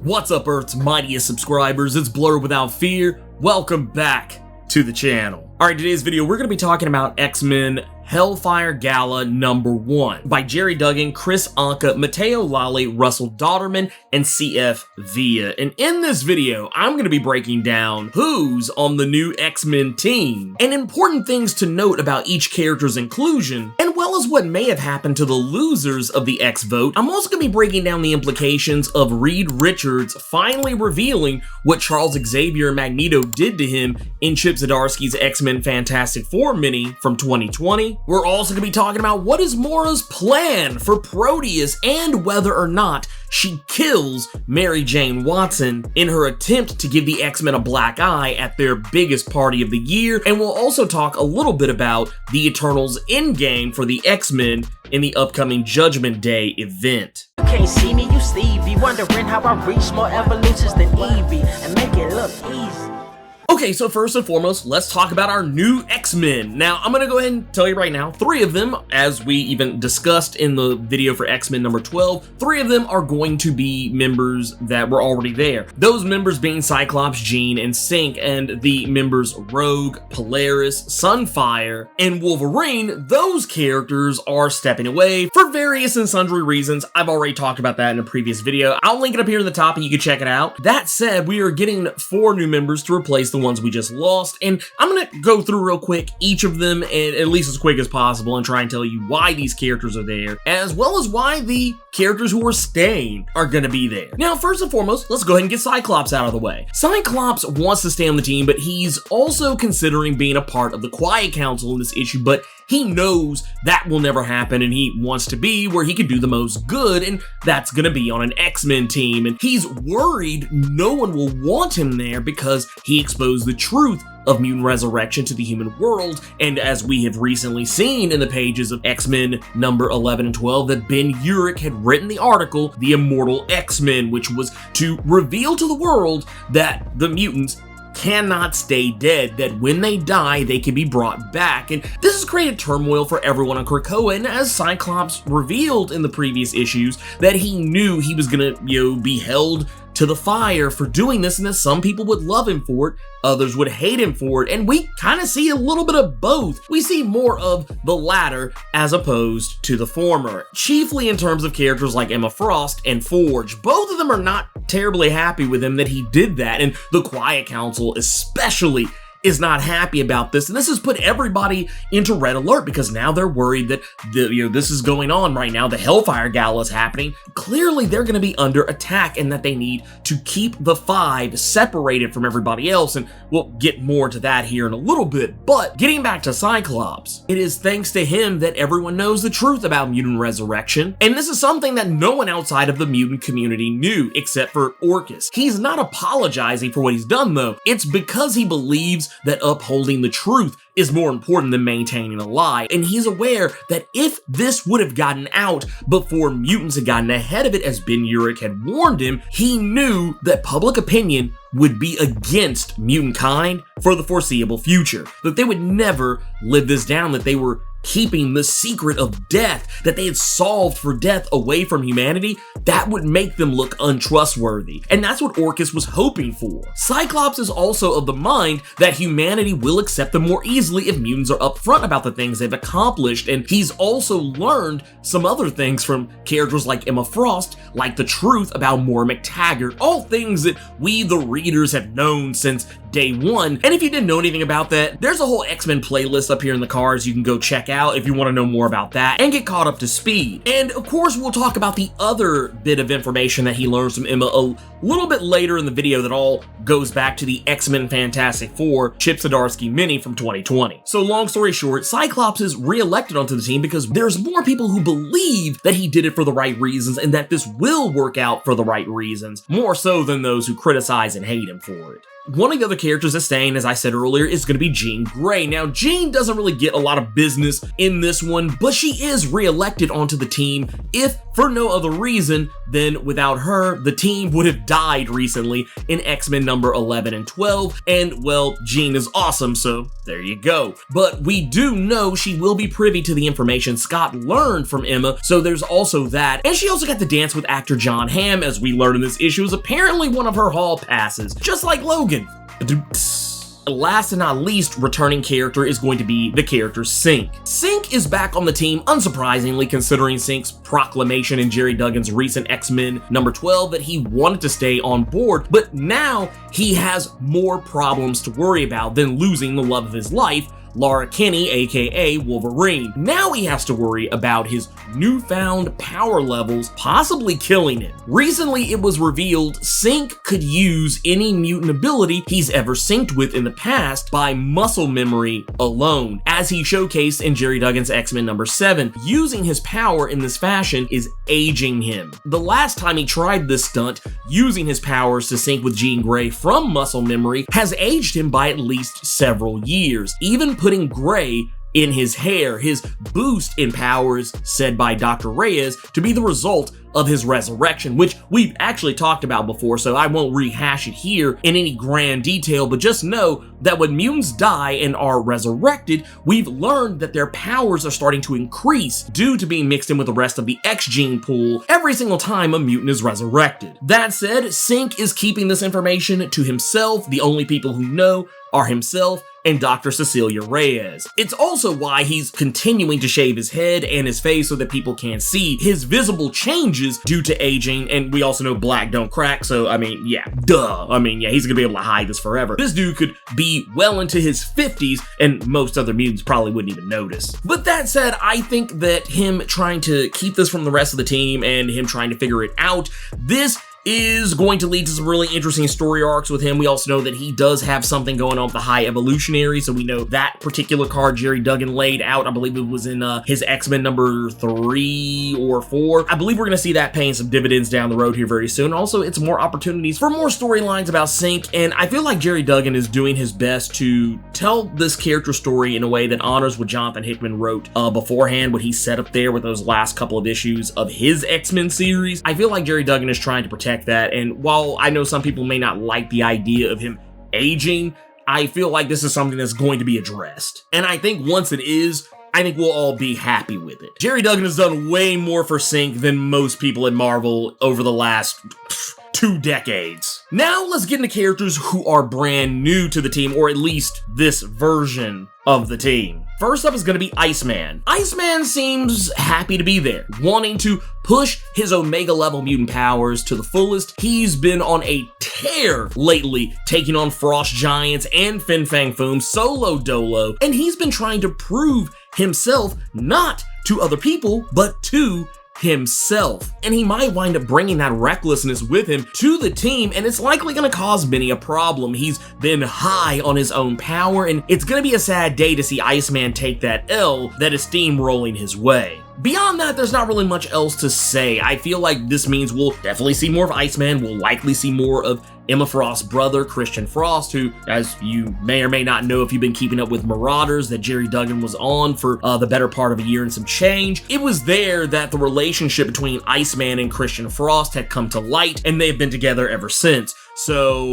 What's up, Earth's mightiest subscribers? It's Blerd without fear. Welcome back to the channel. Alright, today's video, we're going to be talking about X-Men Hellfire Gala #1 by Jerry Duggan, Chris Anka, Matteo Lally, Russell Dodderman, and CF Villa. And in this video, I'm going to be breaking down who's on the new X-Men team, and important things to note about each character's inclusion, and well as what may have happened to the losers of the X vote. I'm also going to be breaking down the implications of Reed Richards finally revealing what Charles Xavier and Magneto did to him in Chip Zdarsky's X-Men Fantastic Four mini from 2020. We're also going to be talking about what is Moira's plan for Proteus and whether or not she kills Mary Jane Watson in her attempt to give the X-Men a black eye at their biggest party of the year. And we'll also talk a little bit about the Eternals endgame for the X-Men in the upcoming Judgment Day event. You can't see me, you Stevie, wondering how I reach more evolutions than Evie and make it look easy. Okay, so first and foremost, let's talk about our new X-Men. Now, I'm gonna go ahead and tell you right now, 3 of them, as we even discussed in the video for X-Men number 12, 3 of them are going to be members that were already there. Those members being Cyclops, Jean, and Synch, and the members Rogue, Polaris, Sunfire, and Wolverine. Those characters are stepping away for various and sundry reasons. I've already talked about that in a previous video. I'll link it up here in the top and you can check it out. That said, we are getting 4 new members to replace the ones we just lost, and I'm gonna go through real quick each of them, and at least as quick as possible, and try and tell you why these characters are there, as well as why the characters who are staying are gonna be there. Now, first and foremost, let's go ahead and get Cyclops out of the way. Cyclops wants to stay on the team, but he's also considering being a part of the Quiet Council in this issue, but he knows that will never happen, and he wants to be where he can do the most good, and that's gonna be on an X-Men team. And he's worried no one will want him there because he exposed the truth of mutant resurrection to the human world, and as we have recently seen in the pages of X-Men number 11 and 12, that Ben Urich had written the article, The Immortal X-Men, which was to reveal to the world that the mutants cannot stay dead, that when they die, they can be brought back. And this has created turmoil for everyone on Krakoa, and as Cyclops revealed in the previous issues, that he knew he was gonna, be held to the fire for doing this, and that some people would love him for it, others would hate him for it, and we kind of see a little bit of both. We see more of the latter as opposed to the former, chiefly in terms of characters like Emma Frost and Forge. Both of them are not terribly happy with him that he did that, and the Quiet Council especially is not happy about this, and this has put everybody into red alert because now they're worried that this is going on right now. The Hellfire Gala is happening. Clearly, they're going to be under attack, and that they need to keep the 5 separated from everybody else. And we'll get more to that here in a little bit. But getting back to Cyclops, it is thanks to him that everyone knows the truth about mutant resurrection, and this is something that no one outside of the mutant community knew except for Orchis. He's not apologizing for what he's done, though. It's because he believes that upholding the truth is more important than maintaining a lie, and he's aware that if this would have gotten out before mutants had gotten ahead of it, as Ben Urich had warned him, he knew that public opinion would be against mutant kind for the foreseeable future, that they would never live this down, that they were keeping the secret of death, that they had solved for death away from humanity. That would make them look untrustworthy, and that's what Orchis was hoping for. Cyclops is also of the mind that humanity will accept them more easily if mutants are upfront about the things they've accomplished, and he's also learned some other things from characters like Emma Frost, like the truth about Moira McTaggart, all things that we, the readers, have known since day 1. And if you didn't know anything about that, there's a whole X-Men playlist up here in the cards you can go check out if you want to know more about that and get caught up to speed. And of course, we'll talk about the other bit of information that he learns from Emma a little bit later in the video that all goes back to the X-Men Fantastic Four Chip Zdarsky mini from 2020. So long story short, Cyclops is re-elected onto the team because there's more people who believe that he did it for the right reasons and that this will work out for the right reasons, more so than those who criticize and hate him for it. One of the other characters that's staying, as I said earlier, is going to be Jean Grey. Now, Jean doesn't really get a lot of business in this one, but she is re-elected onto the team, if for no other reason than without her, the team would have died recently in X-Men number 11 and 12, and well, Jean is awesome, so there you go. But we do know she will be privy to the information Scott learned from Emma, so there's also that, and she also got to dance with actor John Hamm, as we learned in this issue, is apparently one of her hall passes, just like Logan. Last and not least returning character is going to be the character Synch. Synch is back on the team, unsurprisingly, considering Synch's proclamation in Jerry Duggan's recent X-Men number 12 that he wanted to stay on board, but now he has more problems to worry about than losing the love of his life, Laura Kinney, aka Wolverine. Now he has to worry about his newfound power levels possibly killing him. Recently, it was revealed Synch could use any mutant ability he's ever synced with in the past by muscle memory alone, as he showcased in Jerry Duggan's X-Men number 7. Using his power in this fashion is aging him. The last time he tried this stunt, using his powers to sync with Jean Grey from muscle memory, has aged him by at least several years, even putting Grey in his hair. His boost in powers, said by Dr. Reyes, to be the result of his resurrection, which we've actually talked about before, so I won't rehash it here in any grand detail, but just know that when mutants die and are resurrected, we've learned that their powers are starting to increase due to being mixed in with the rest of the X gene pool every single time a mutant is resurrected. That said, Synch is keeping this information to himself. The only people who know are himself and Dr. Cecilia Reyes. It's also why he's continuing to shave his head and his face so that people can't see his visible changes due to aging, and we also know black don't crack, so I mean, yeah, duh. I mean, yeah, he's gonna be able to hide this forever. This dude could be well into his 50s, and most other mutants probably wouldn't even notice. But that said, I think that him trying to keep this from the rest of the team and him trying to figure it out, this is going to lead to some really interesting story arcs with him. We also know that he does have something going on with the High Evolutionary, so we know that particular card Jerry Duggan laid out. I believe it was in his X-Men number 3 or 4. I believe we're going to see that paying some dividends down the road here very soon. Also, it's more opportunities for more storylines about Synch, and I feel like Jerry Duggan is doing his best to tell this character story in a way that honors what Jonathan Hickman wrote beforehand, what he set up there with those last couple of issues of his X-Men series. I feel like Jerry Duggan is trying to protect that, and while I know some people may not like the idea of him aging, I feel like this is something that's going to be addressed. And I think once it is, I think we'll all be happy with it. Jerry Duggan has done way more for Synch than most people at Marvel over the last 2 decades. Now let's get into characters who are brand new to the team, or at least this version of the team. First up is going to be Iceman. Iceman seems happy to be there, wanting to push his Omega level mutant powers to the fullest. He's been on a tear lately, taking on Frost Giants and Fin Fang Foom solo dolo, and he's been trying to prove himself not to other people, but to himself. And he might wind up bringing that recklessness with him to the team, and it's likely going to cause many a problem. He's been high on his own power, and it's going to be a sad day to see Iceman take that L that is steamrolling his way. Beyond that, there's not really much else to say. I feel like this means we'll definitely see more of Iceman. We'll likely see more of Emma Frost's brother, Christian Frost, who, as you may or may not know if you've been keeping up with Marauders, that Jerry Duggan was on for the better part of a year and some change. It was there that the relationship between Iceman and Christian Frost had come to light, and they've been together ever since. So,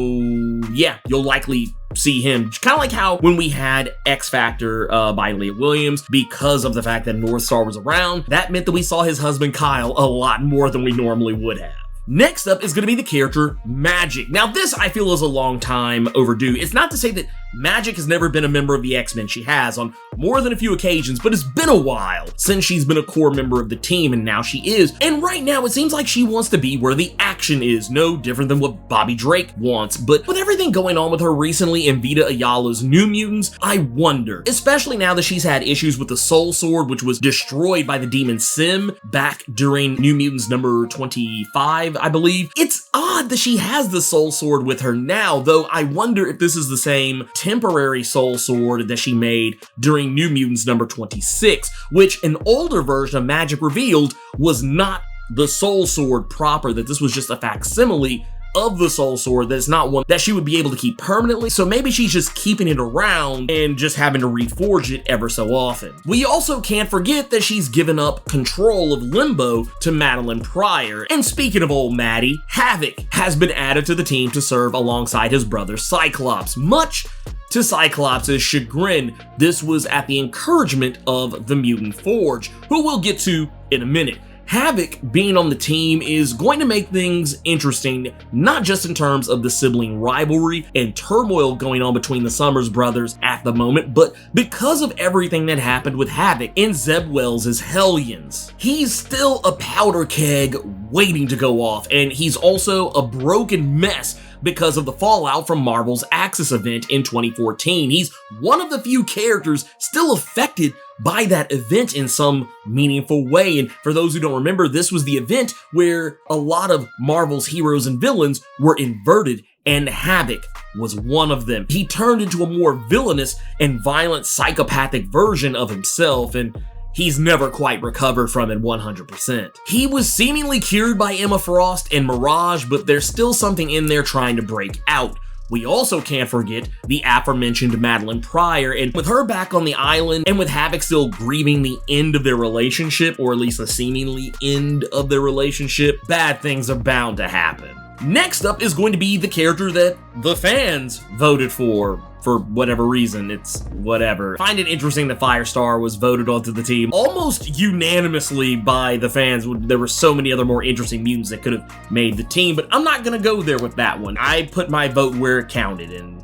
yeah, you'll likely see him. Kind of like how when we had X Factor by Leah Williams, because of the fact that North Star was around, that meant that we saw his husband Kyle a lot more than we normally would have. Next up is going to be the character Magic. Now this I feel is a long time overdue. It's not to say that Magic has never been a member of the X-Men. She has on more than a few occasions, but it's been a while since she's been a core member of the team, and now she is. And right now it seems like she wants to be where the action is, no different than what Bobby Drake wants. But with everything going on with her recently and Vita Ayala's New Mutants, I wonder, especially now that she's had issues with the Soul Sword, which was destroyed by the Demon Sim back during New Mutants number 25, I believe. It's odd that she has the Soul Sword with her now, though I wonder if this is the same temporary Soul Sword that she made during New Mutants number 26, which an older version of Magic revealed was not the Soul Sword proper, that this was just a facsimile of the Soul Sword that it's not one that she would be able to keep permanently, so maybe she's just keeping it around and just having to reforge it ever so often. We also can't forget that she's given up control of Limbo to Madeline Pryor. And speaking of old Maddie, Havoc has been added to the team to serve alongside his brother Cyclops. Much to Cyclops' chagrin, this was at the encouragement of the Mutant Forge, who we'll get to in a minute. Havoc being on the team is going to make things interesting, not just in terms of the sibling rivalry and turmoil going on between the Summers brothers at the moment, but because of everything that happened with Havoc in Zeb Wells' Hellions. He's still a powder keg waiting to go off, and he's also a broken mess because of the fallout from Marvel's Axis event in 2014. He's one of the few characters still affected by that event in some meaningful way. And for those who don't remember, this was the event where a lot of Marvel's heroes and villains were inverted, and Havoc was one of them. He turned into a more villainous and violent psychopathic version of himself, and he's never quite recovered from it 100%. He was seemingly cured by Emma Frost and Mirage, but there's still something in there trying to break out. We also can't forget the aforementioned Madeline Pryor, and with her back on the island and with Havoc still grieving the end of their relationship, or at least the seemingly end of their relationship, bad things are bound to happen. Next up is going to be the character that the fans voted for whatever reason. It's whatever. I find it interesting that Firestar was voted onto the team almost unanimously by the fans. There were so many other more interesting mutants that could have made the team, but I'm not gonna go there with that one. I put my vote where it counted, and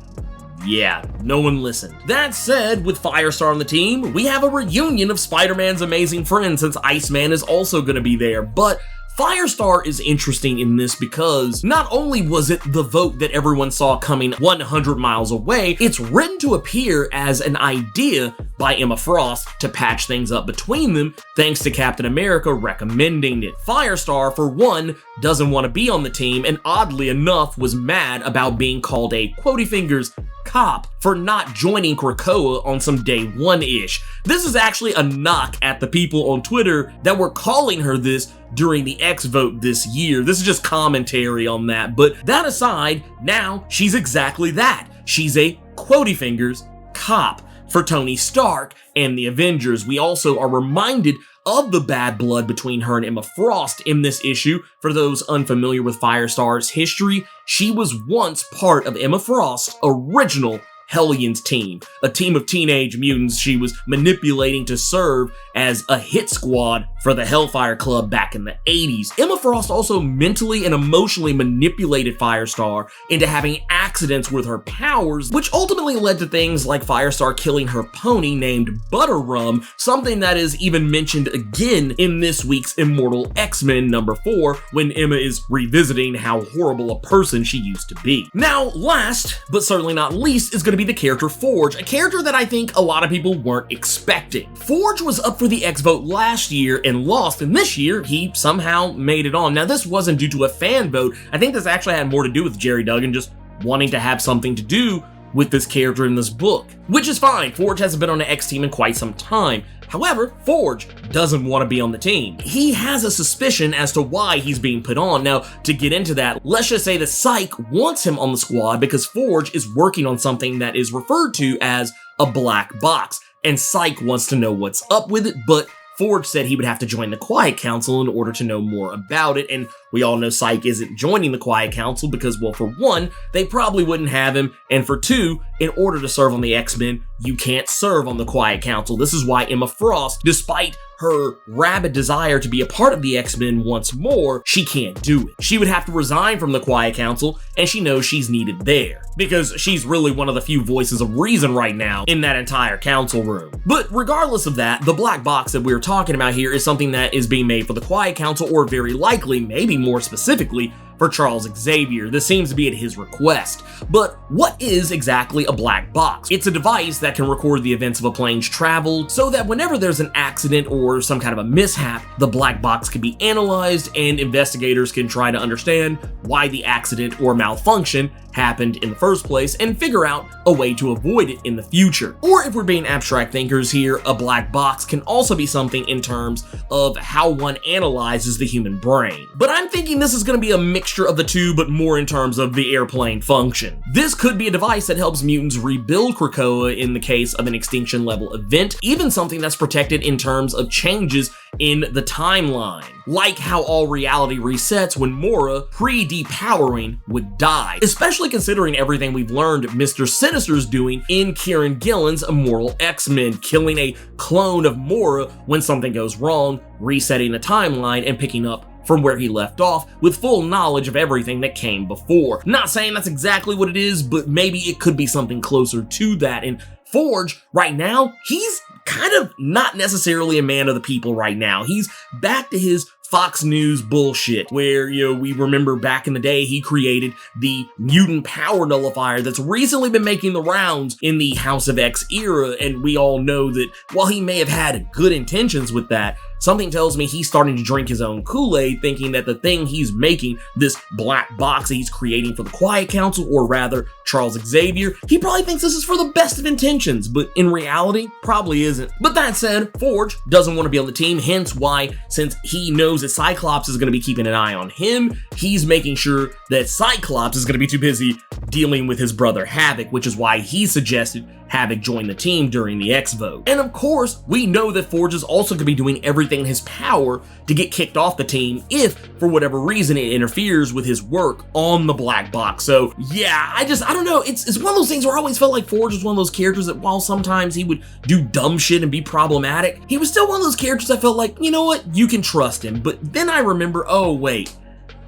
yeah, no one listened. That said, with Firestar on the team, we have a reunion of Spider-Man's amazing friends, since Iceman is also gonna be there, but Firestar is interesting in this because not only was it the vote that everyone saw coming 100 miles away, it's written to appear as an idea by Emma Frost to patch things up between them, thanks to Captain America recommending it. Firestar, for one, doesn't want to be on the team, and oddly enough was mad about being called a quotey fingers cop for not joining Krakoa on some day one-ish. This is actually a knock at the people on Twitter that were calling her this during the X vote this year. This is just commentary on that, but that aside, now she's exactly that. She's a quotey fingers cop for Tony Stark and the Avengers. We also are reminded of the bad blood between her and Emma Frost in this issue. For those unfamiliar with Firestar's history, she was once part of Emma Frost's original Hellions team, a team of teenage mutants she was manipulating to serve as a hit squad for the Hellfire Club back in the 80s. Emma Frost also mentally and emotionally manipulated Firestar into having accidents with her powers, which ultimately led to things like Firestar killing her pony named Butter Rum, something that is even mentioned again in this week's Immortal X-Men number 4, when Emma is revisiting how horrible a person she used to be. Now, last, but certainly not least, is going to be the character Forge, a character that I think a lot of people weren't expecting. Forge was up for the X vote last year and lost, and this year he somehow made it on. Now, this wasn't due to a fan vote. I think this actually had more to do with Jerry Duggan just wanting to have something to do with this character in this book, which is fine. Forge hasn't been on the X team in quite some time. However, Forge doesn't want to be on the team. He has a suspicion as to why he's being put on. Now, to get into that, let's just say that Psyche wants him on the squad because Forge is working on something that is referred to as a black box, and Psyche wants to know what's up with it, but Forge said he would have to join the Quiet Council in order to know more about it, and we all know Psyche isn't joining the Quiet Council because, well, for one, they probably wouldn't have him, and for two, in order to serve on the X-Men, you can't serve on the Quiet Council. This is why Emma Frost, despite her rabid desire to be a part of the X-Men once more, she can't do it. She would have to resign from the Quiet Council, and she knows she's needed there, because she's really one of the few voices of reason right now in that entire council room. But regardless of that, the black box that we're talking about here is something that is being made for the Quiet Council, or very likely, maybe more specifically, for Charles Xavier. This seems to be at his request. But what is exactly a black box? It's a device that can record the events of a plane's travel so that whenever there's an accident or some kind of a mishap, the black box can be analyzed and investigators can try to understand why the accident or malfunction happened in the first place and figure out a way to avoid it in the future. Or if we're being abstract thinkers here, a black box can also be something in terms of how one analyzes the human brain. But I'm thinking this is going to be a mixture of the two, but more in terms of the airplane function. This could be a device that helps mutants rebuild Krakoa in the case of an extinction level event, even something that's protected in terms of changes in the timeline, like how all reality resets when Moira, pre-depowering, would die, especially considering everything we've learned Mr. Sinister's doing in Kieran Gillen's Immortal X-Men, killing a clone of Moira when something goes wrong, resetting the timeline, and picking up from where he left off with full knowledge of everything that came before. Not saying that's exactly what it is, but maybe it could be something closer to that. And Forge, right now, he's kind of not necessarily a man of the people right now. He's back to his Fox News bullshit, where, we remember back in the day he created the mutant power nullifier that's recently been making the rounds in the House of X era, and we all know that while he may have had good intentions with that, something tells me he's starting to drink his own Kool-Aid, thinking that the thing he's making, this black box that he's creating for the Quiet Council, or rather Charles Xavier, he probably thinks this is for the best of intentions, but in reality, probably isn't. But that said, Forge doesn't want to be on the team, hence why, since he knows that Cyclops is going to be keeping an eye on him, he's making sure that Cyclops is going to be too busy dealing with his brother Havoc, which is why he suggested Havoc join the team during the X vote. And of course, we know that Forge is also going to be doing everything in his power to get kicked off the team if, for whatever reason, it interferes with his work on the black box. So yeah, I don't know, it's one of those things where I always felt like Forge was one of those characters that while sometimes he would do dumb shit and be problematic, he was still one of those characters I felt like, you know what, you can trust him. But then I remember, oh wait,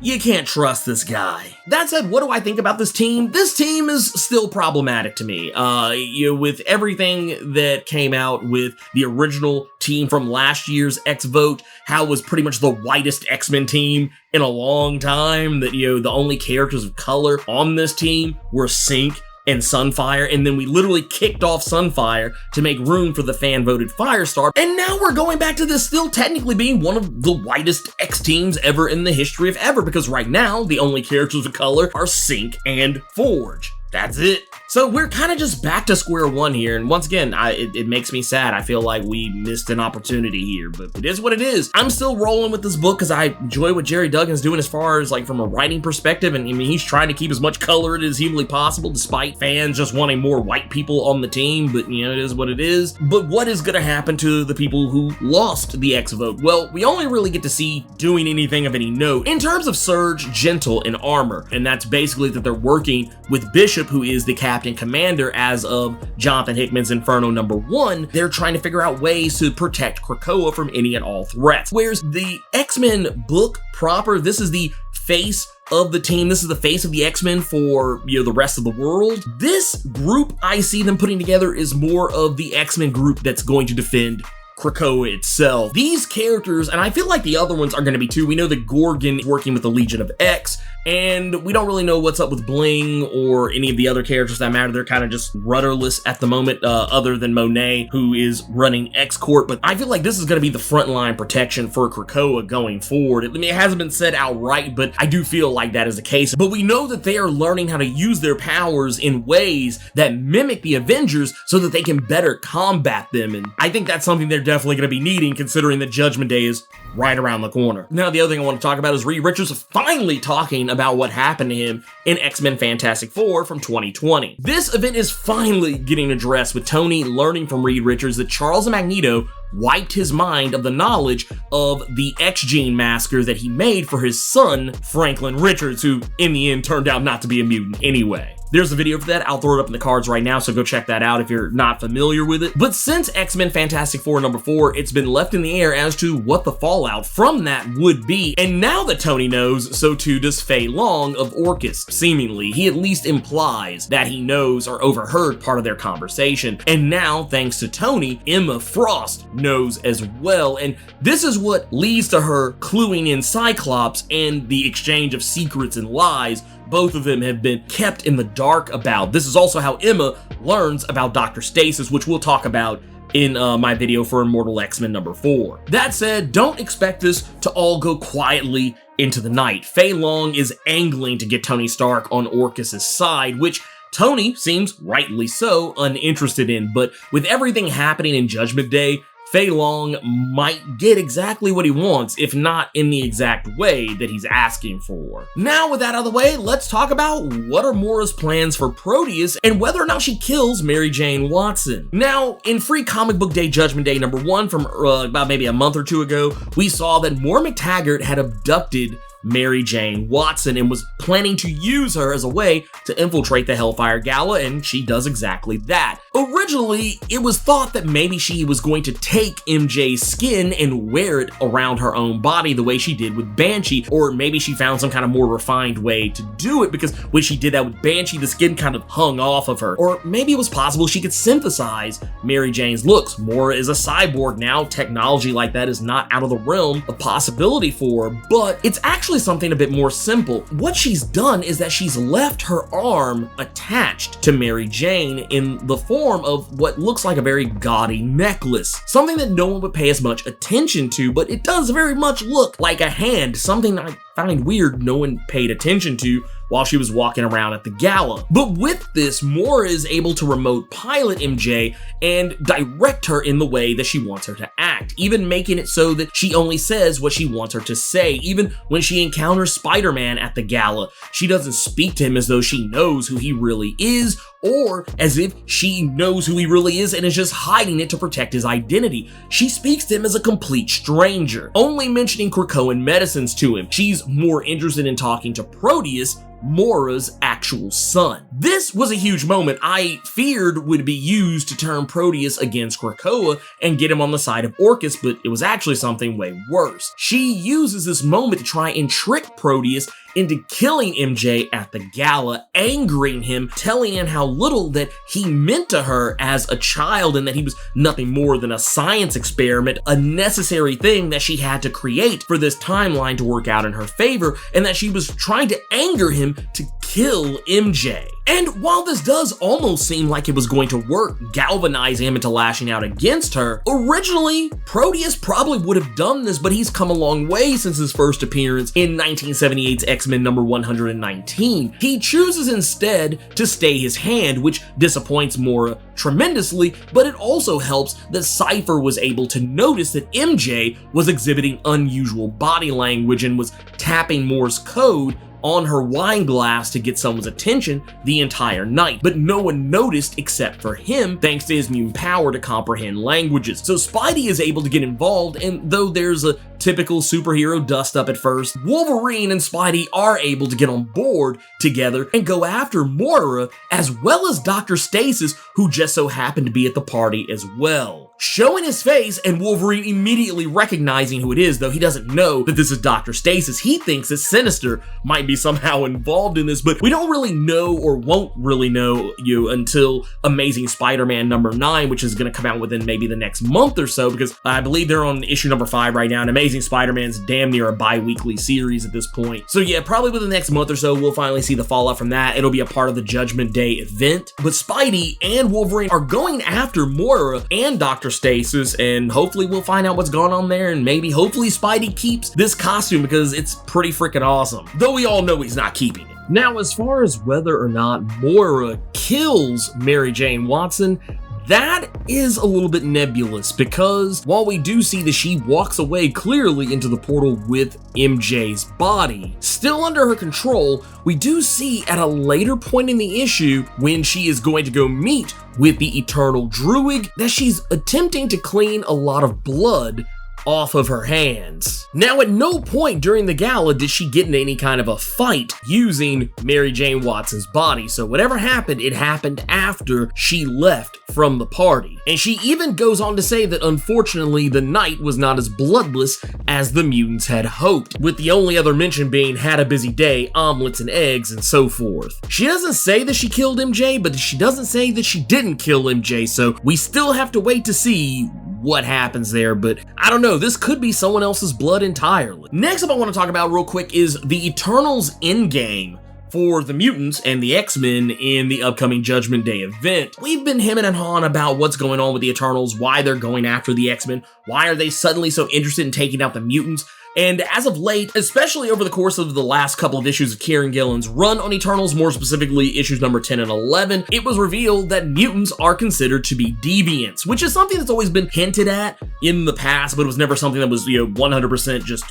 you can't trust this guy. That said, what do I think about this team? This team is still problematic to me. With everything that came out with the original team from last year's X Vote, how it was pretty much the whitest X-Men team in a long time, that, the only characters of color on this team were Synch and Sunfire, and then we literally kicked off Sunfire to make room for the fan-voted Firestar, and now we're going back to this still technically being one of the whitest X teams ever in the history of ever, because right now, the only characters of color are Synch and Forge. That's it. So we're kind of just back to square one here, and once again, it makes me sad. I feel like we missed an opportunity here, but it is what it is. I'm still rolling with this book because I enjoy what Jerry Duggan's doing as far as like from a writing perspective, and I mean, he's trying to keep as much color as humanly possible despite fans just wanting more white people on the team, but it is what it is. But what is going to happen to the people who lost the X vote? Well, we only really get to see doing anything of any note in terms of Surge, Gentle, and Armor, and that's basically that they're working with Bishop, who is the captain commander as of Jonathan Hickman's Inferno #1. They're trying to figure out ways to protect Krakoa from any and all threats. Whereas the X-Men book proper, this is the face of the team. This is the face of the X-Men for, the rest of the world. This group I see them putting together is more of the X-Men group that's going to defend Krakoa itself. These characters, and I feel like the other ones are going to be too. We know that Gorgon is working with the Legion of X, and we don't really know what's up with Bling or any of the other characters that matter. They're kind of just rudderless at the moment, other than Monet, who is running X-Corp. But I feel like this is going to be the frontline protection for Krakoa going forward. I mean, it hasn't been said outright, but I do feel like that is the case. But we know that they are learning how to use their powers in ways that mimic the Avengers so that they can better combat them. And I think that's something they're definitely going to be needing, considering that Judgment Day is right around the corner. Now, the other thing I want to talk about is Reed Richards finally talking about what happened to him in X-Men Fantastic Four from 2020. This event is finally getting addressed, with Tony learning from Reed Richards that Charles and Magneto wiped his mind of the knowledge of the X-Gene masker that he made for his son, Franklin Richards, who in the end turned out not to be a mutant anyway. There's a video for that. I'll throw it up in the cards right now, so go check that out if you're not familiar with it. But since X-Men Fantastic Four #4, it's been left in the air as to what the fallout from that would be. And now that Tony knows, so too does Fei Long of Orchis. Seemingly, he at least implies that he knows or overheard part of their conversation. And now, thanks to Tony, Emma Frost knows as well. And this is what leads to her cluing in Cyclops and the exchange of secrets and lies both of them have been kept in the dark about. This is also how Emma learns about Dr. Stasis, which we'll talk about in my video for Immortal X-Men #4. That said, don't expect this to all go quietly into the night. Fei Long is angling to get Tony Stark on Orcus' side, which Tony seems rightly so uninterested in, but with everything happening in Judgment Day, Fei Long might get exactly what he wants, if not in the exact way that he's asking for. Now, with that out of the way, let's talk about what are Moira's plans for Proteus and whether or not she kills Mary Jane Watson. Now, in Free Comic Book Day Judgment Day #1 from about maybe a month or two ago, we saw that Moira McTaggart had abducted Mary Jane Watson and was planning to use her as a way to infiltrate the Hellfire Gala, and she does exactly that. Originally, it was thought that maybe she was going to take MJ's skin and wear it around her own body the way she did with Banshee, or maybe she found some kind of more refined way to do it, because when she did that with Banshee, the skin kind of hung off of her. Or maybe it was possible she could synthesize Mary Jane's looks. Moira is a cyborg now. Technology like that is not out of the realm of possibility for her, but it's actually something a bit more simple. What she's done is that she's left her arm attached to Mary Jane in the form of what looks like a very gaudy necklace. Something that no one would pay as much attention to, but it does very much look like a hand, something I find weird no one paid attention to while she was walking around at the gala. But with this, Moira is able to remote pilot MJ and direct her in the way that she wants her to act, even making it so that she only says what she wants her to say. Even when she encounters Spider-Man at the gala, she doesn't speak to him as though she knows who he really is, or as if she knows who he really is and is just hiding it to protect his identity. She speaks to him as a complete stranger, only mentioning Krakoan medicines to him. She's more interested in talking to Proteus, Moira's actual son. This was a huge moment I feared would be used to turn Proteus against Krakoa and get him on the side of Orcus, but it was actually something way worse. She uses this moment to try and trick Proteus into killing MJ at the gala, angering him, telling him how little that he meant to her as a child and that he was nothing more than a science experiment, a necessary thing that she had to create for this timeline to work out in her favor, and that she was trying to anger him to kill MJ. And while this does almost seem like it was going to work, galvanizing him into lashing out against her, originally, Proteus probably would have done this, but he's come a long way since his first appearance in 1978's X-Men number 119. He chooses instead to stay his hand, which disappoints Moira tremendously, but it also helps that Cypher was able to notice that MJ was exhibiting unusual body language and was tapping Morse code on her wine glass to get someone's attention the entire night, but no one noticed except for him, thanks to his mutant power to comprehend languages. So Spidey is able to get involved, and though there's a typical superhero dust-up at first, Wolverine and Spidey are able to get on board together and go after Moira, as well as Dr. Stasis, who just so happened to be at the party as well. Showing his face, and Wolverine immediately recognizing who it is, though he doesn't know that this is Dr. Stasis. He thinks that Sinister might be somehow involved in this, but we don't really know, or won't really know until Amazing Spider-Man number 9, which is going to come out within maybe the next month or so, because I believe they're on issue number 5 right now, and Amazing Spider-Man's damn near a bi-weekly series at this point. So yeah, probably within the next month or so, we'll finally see the fallout from that. It'll be a part of the Judgment Day event. But Spidey and Wolverine are going after Moira and Dr. Stasis, and hopefully we'll find out what's going on there, and hopefully Spidey keeps this costume because it's pretty freaking awesome. Though we all know he's not keeping it. Now, as far as whether or not Moira kills Mary Jane Watson, that is a little bit nebulous, because while we do see that she walks away clearly into the portal with MJ's body still under her control, we do see at a later point in the issue, when she is going to go meet with the Eternal Druid, that she's attempting to clean a lot of blood off of her hands. Now, at no point during the gala did she get in any kind of a fight using Mary Jane Watson's body, so whatever happened, it happened after she left from the party. And she even goes on to say that unfortunately the night was not as bloodless as the mutants had hoped, with the only other mention being had a busy day, omelets and eggs, and so forth. She doesn't say that she killed MJ, but she doesn't say that she didn't kill MJ, so we still have to wait to see what happens there, but I don't know, this could be someone else's blood entirely. Next up I want to talk about real quick is the Eternals endgame for the mutants and the X-Men in the upcoming Judgment Day event. We've been hemming and hawing about what's going on with the Eternals, why they're going after the X-Men, why are they suddenly so interested in taking out the mutants. And as of late, especially over the course of the last couple of issues of Kieran Gillen's run on Eternals, more specifically issues number 10 and 11, it was revealed that mutants are considered to be deviants, which is something that's always been hinted at in the past, but it was never something that was, 100% just,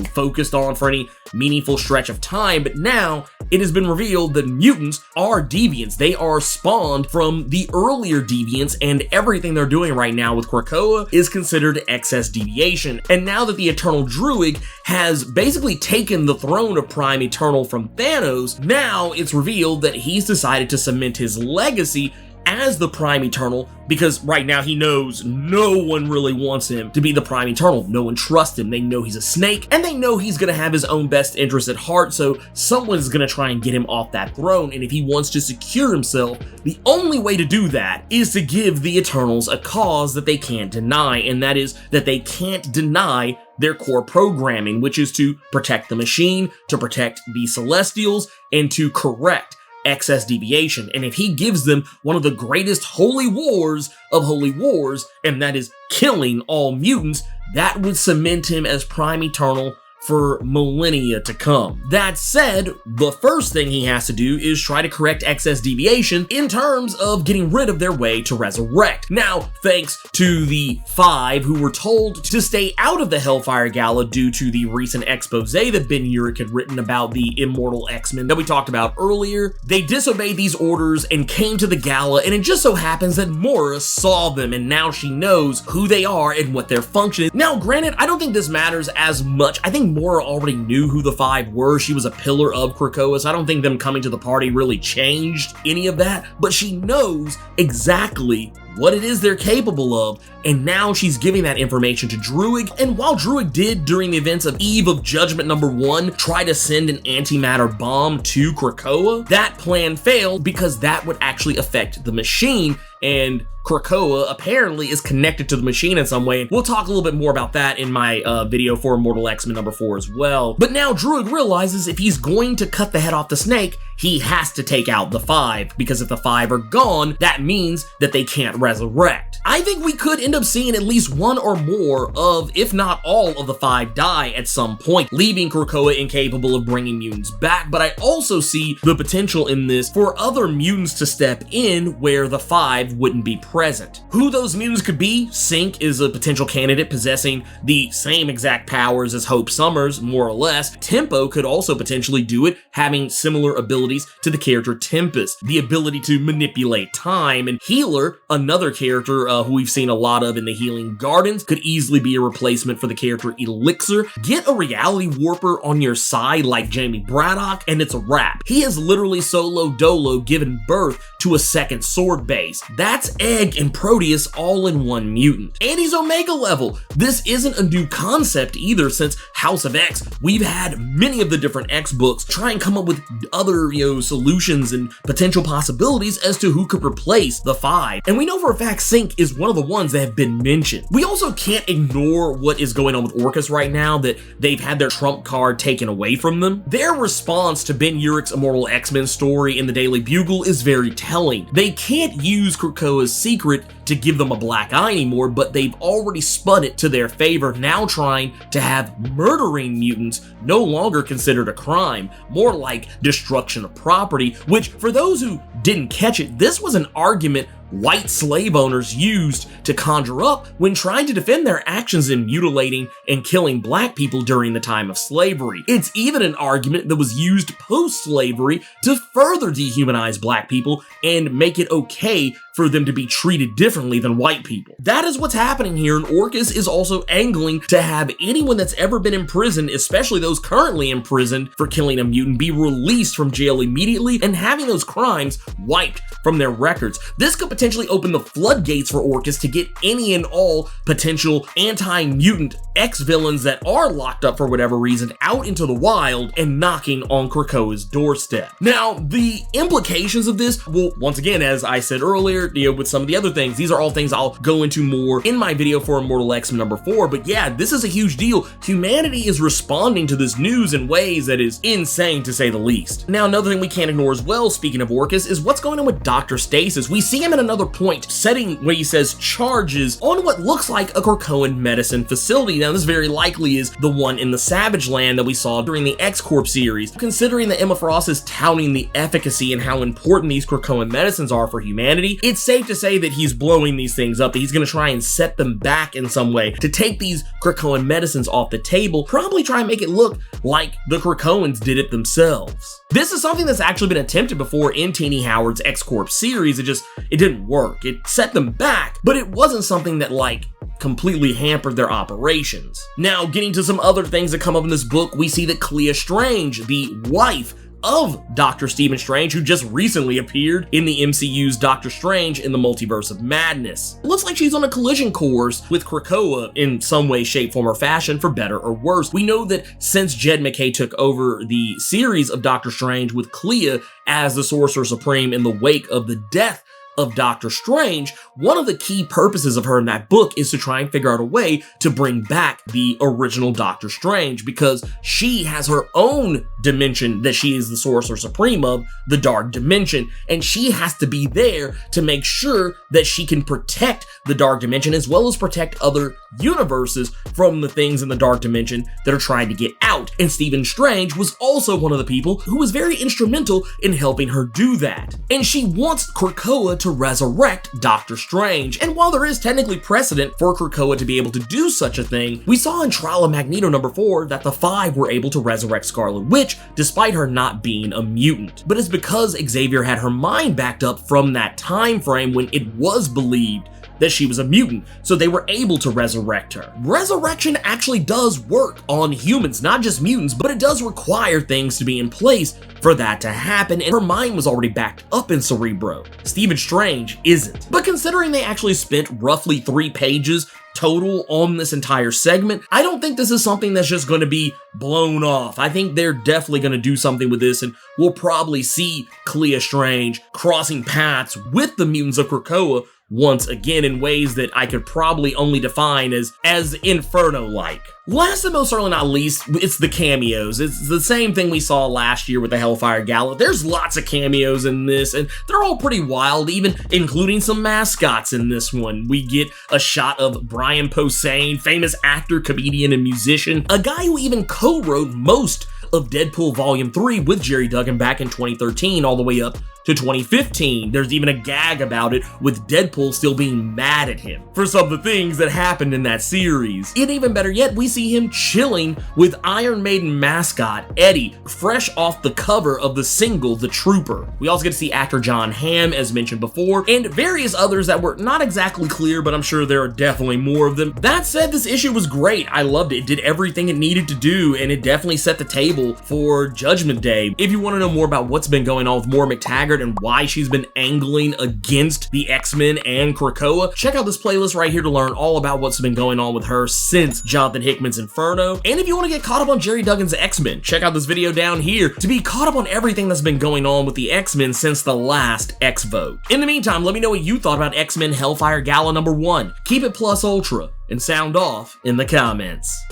focused on for any meaningful stretch of time. But now it has been revealed that mutants are deviants. They are spawned from the earlier deviants, and everything they're doing right now with Krakoa is considered excess deviation. And now that the Eternal Druid has basically taken the throne of Prime Eternal from Thanos, now it's revealed that he's decided to cement his legacy as the Prime Eternal, because right now he knows no one really wants him to be the Prime Eternal. No one trusts him. They know he's a snake, and they know he's gonna have his own best interests at heart, so someone's gonna try and get him off that throne. And if he wants to secure himself, the only way to do that is to give the Eternals a cause that they can't deny, and that is that they can't deny their core programming, which is to protect the machine, to protect the Celestials, and to correct excess deviation. And if he gives them one of the greatest holy wars of holy wars, and that is killing all mutants, that would cement him as Prime Eternal for millennia to come. That said, the first thing he has to do is try to correct excess deviation in terms of getting rid of their way to resurrect. Now, thanks to the Five, who were told to stay out of the Hellfire Gala due to the recent expose that Ben Urich had written about the immortal X-Men that we talked about earlier, they disobeyed these orders and came to the gala, and it just so happens that Moira saw them, and now she knows who they are and what their function is. Now, granted, I don't think this matters as much. I think Moira already knew who the Five were. She was a pillar of Krakoa, so I don't think them coming to the party really changed any of that, but she knows exactly what it is they're capable of, and now she's giving that information to Druig. And while Druig did, during the events of Eve of Judgment number 1, try to send an antimatter bomb to Krakoa, that plan failed because that would actually affect the machine, and Krakoa apparently is connected to the machine in some way. We'll talk a little bit more about that in my video for Immortal X-Men number 4 as well. But now Druig realizes if he's going to cut the head off the snake, he has to take out the Five, because if the Five are gone, that means that they can't resurrect. I think we could end up seeing at least one or more of, if not all of the Five die at some point, leaving Krakoa incapable of bringing mutants back. But I also see the potential in this for other mutants to step in where the Five wouldn't be present. Who those mutants could be? Synch is a potential candidate possessing the same exact powers as Hope Summers, more or less. Tempo could also potentially do it, having similar abilities to the character Tempest, the ability to manipulate time. And Healer, another character who we've seen a lot of in the Healing Gardens, could easily be a replacement for the character Elixir. Get a reality warper on your side like Jamie Braddock, and it's a wrap. He has literally solo dolo given birth to a second sword base. That's Egg and Proteus all in one mutant. And he's Omega level. This isn't a new concept either. Since House of X, we've had many of the different X books try and come up with other, solutions and potential possibilities as to who could replace the Five. And we know for a fact Synch is one of the ones that have been mentioned. We also can't ignore what is going on with Orchis right now, that they've had their trump card taken away from them. Their response to Ben Urich's Immortal X-Men story in the Daily Bugle is very telling. They can't use Krakoa's secret to give them a black eye anymore, but they've already spun it to their favor, now trying to have murdering mutants no longer considered a crime, more like destruction of property, which, for those who didn't catch it, this was an argument white slave owners used to conjure up when trying to defend their actions in mutilating and killing black people during the time of slavery. It's even an argument that was used post-slavery to further dehumanize black people and make it okay for them to be treated differently than white people. That is what's happening here, and Orchis is also angling to have anyone that's ever been imprisoned, especially those currently imprisoned for killing a mutant, be released from jail immediately and having those crimes wiped from their records. This could potentially open the floodgates for Orchis to get any and all potential anti-mutant X-villains that are locked up for whatever reason out into the wild and knocking on Krakoa's doorstep. Now, the implications of this will, once again, as I said earlier, here, with some of the other things. These are all things I'll go into more in my video for Immortal X-Men number 4, but yeah, this is a huge deal. Humanity is responding to this news in ways that is insane, to say the least. Now, another thing we can't ignore as well, speaking of Orchis, is what's going on with Dr. Stasis. We see him at another point setting where he says charges on what looks like a Krakoan medicine facility. Now, this very likely is the one in the Savage Land that we saw during the X-Corp series. Considering that Emma Frost is touting the efficacy and how important these Krakoan medicines are for humanity, it's safe to say that he's blowing these things up, that he's going to try and set them back in some way to take these Krakoan medicines off the table, probably try and make it look like the Krakoans did it themselves. This is something that's actually been attempted before in Teenie Howard's X-Corp series. It didn't work. It set them back, but it wasn't something that completely hampered their operations. Now, getting to some other things that come up in this book, we see that Clea Strange, the wife of Dr. Stephen Strange, who just recently appeared in the MCU's Doctor Strange in the Multiverse of Madness. It looks like she's on a collision course with Krakoa in some way, shape, form, or fashion, for better or worse. We know that since Jed MacKay took over the series of Doctor Strange with Clea as the Sorcerer Supreme in the wake of the death of Doctor Strange, one of the key purposes of her in that book is to try and figure out a way to bring back the original Doctor Strange, because she has her own dimension that she is the Sorcerer Supreme of, the Dark Dimension, and she has to be there to make sure that she can protect the Dark Dimension as well as protect other universes from the things in the Dark Dimension that are trying to get out. And Stephen Strange was also one of the people who was very instrumental in helping her do that. And she wants Krakoa to resurrect Doctor Strange. And while there is technically precedent for Krakoa to be able to do such a thing, we saw in Trial of Magneto number 4 that the Five were able to resurrect Scarlet Witch despite her not being a mutant. But it's because Xavier had her mind backed up from that time frame when it was believed that she was a mutant, so they were able to resurrect her. Resurrection actually does work on humans, not just mutants, but it does require things to be in place for that to happen, and her mind was already backed up in Cerebro. Stephen Strange isn't. But considering they actually spent roughly 3 pages total on this entire segment, I don't think this is something that's just going to be blown off. I think they're definitely going to do something with this, and we'll probably see Clea Strange crossing paths with the mutants of Krakoa once again in ways that I could probably only define as Inferno-like. Last and most certainly not least, it's the cameos. It's the same thing we saw last year with the Hellfire Gala. There's lots of cameos in this, and they're all pretty wild, even including some mascots in this one. We get a shot of Brian Posehn, famous actor, comedian, and musician, a guy who even co-wrote most of Deadpool Volume 3 with Jerry Duggan back in 2013 all the way up to 2015. There's even a gag about it with Deadpool still being mad at him for some of the things that happened in that series. And even better yet, we see him chilling with Iron Maiden mascot Eddie, fresh off the cover of the single The Trooper. We also get to see actor John Hamm, as mentioned before, and various others that were not exactly clear, but I'm sure there are definitely more of them. That said, this issue was great. I loved it. It did everything it needed to do, and it definitely set the table for Judgment Day. If you want to know more about what's been going on with Moira McTaggart and why she's been angling against the X-Men and Krakoa, check out this playlist right here to learn all about what's been going on with her since Jonathan Hickman's Inferno. And if you want to get caught up on Jerry Duggan's X-Men, check out this video down here to be caught up on everything that's been going on with the X-Men since the last X-Vote. In the meantime, let me know what you thought about X-Men Hellfire Gala number 1. Keep it plus ultra and sound off in the comments.